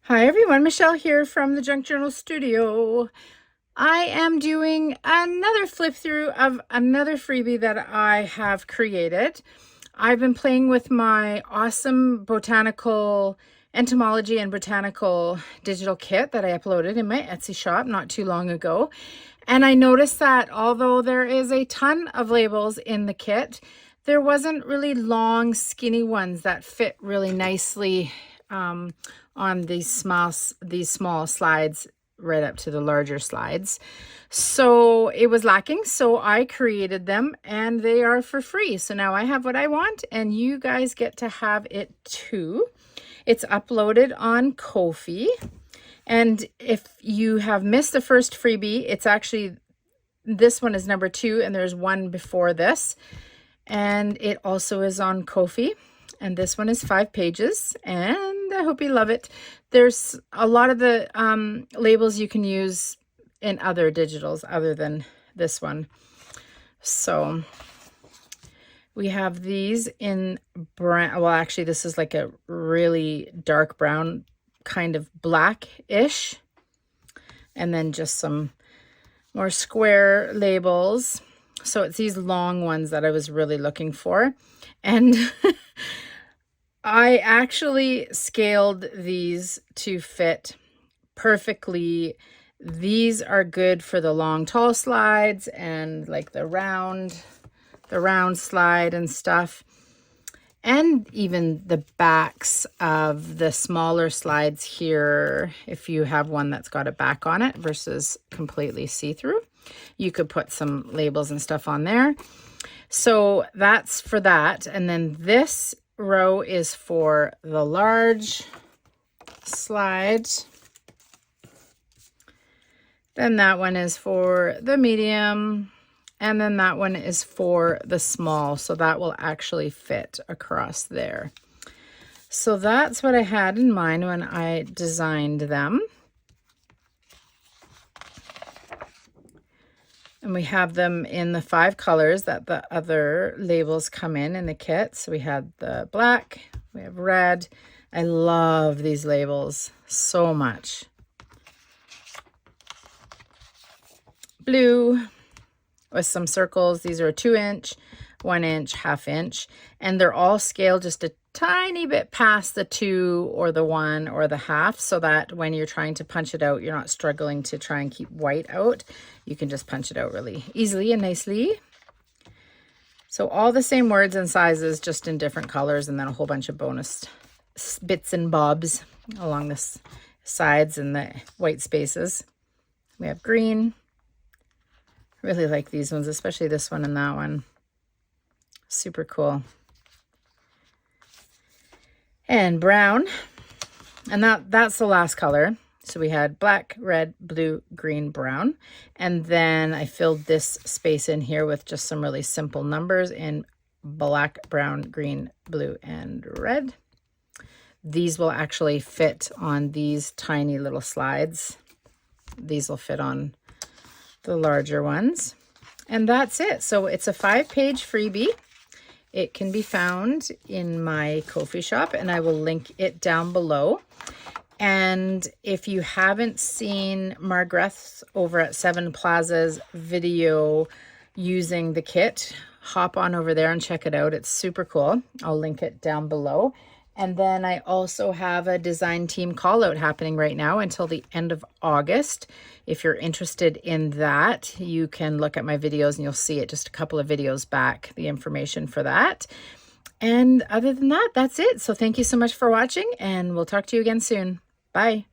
Hi everyone, Michelle here from the Junk Journal Studio. I am doing another flip through of another freebie that I have created. I've been playing with my awesome Botanical Entomology and Botanical digital kit that I uploaded in my Etsy shop not too long ago. And I noticed that although there is a ton of labels in the kit, there wasn't really long, skinny ones that fit really nicely on these small slides right up to the larger slides. So it was lacking, so I created them and they are for free. So now I have what I want and you guys get to have it too. It's uploaded on Kofi. And if you have missed the first freebie, it's actually, this one is number 2 and there's one before this. And it also is on Kofi. And this one is 5 pages and I hope you love it. There's a lot of the labels you can use in other digitals other than this one. So we have these in brown. Well, actually, this is like a really dark brown, kind of blackish. And then just some more square labels. So it's these long ones that I was really looking for. And I actually scaled these to fit perfectly. These are good for the long, tall slides and like the round slide and stuff. And even the backs of the smaller slides here, if you have one that's got a back on it versus completely see-through, you could put some labels and stuff on there. So that's for that. And then this row is for the large slide. Then that one is for the medium. And then that one is for the small. So that will actually fit across there. So that's what I had in mind when I designed them. And we have them in the 5 colors that the other labels come in the kit. So we had the black, we have red. I love these labels so much. Blue with some circles. These are a 2-inch, 1-inch, 1/2 inch. And they're all scaled just a tiny bit past the 2 or the 1 or the 1/2, so that when you're trying to punch it out, you're not struggling to try and keep white out. You can just punch it out really easily and nicely. So all the same words and sizes, just in different colors, and then a whole bunch of bonus bits and bobs along the sides and the white spaces. We have green. Really like these ones, especially this one and that one. Super cool. And brown, and that's the last color. So we had black, red, blue, green, brown, and then I filled this space in here with just some really simple numbers in black, brown, green, blue, and red. These will actually fit on these tiny little slides. These will fit on the larger ones, and that's it. So it's a 5-page freebie. It can be found in my Kofi shop, and I will link it down below. And if you haven't seen Margreth over at Sevenplaza's video using the kit, hop on over there and check it out. It's super cool. I'll link it down below. And then I also have a design team call out happening right now until the end of August. If you're interested in that, you can look at my videos and you'll see it just a couple of videos back, the information for that. And other than that, that's it. So thank you so much for watching, and we'll talk to you again soon. Bye.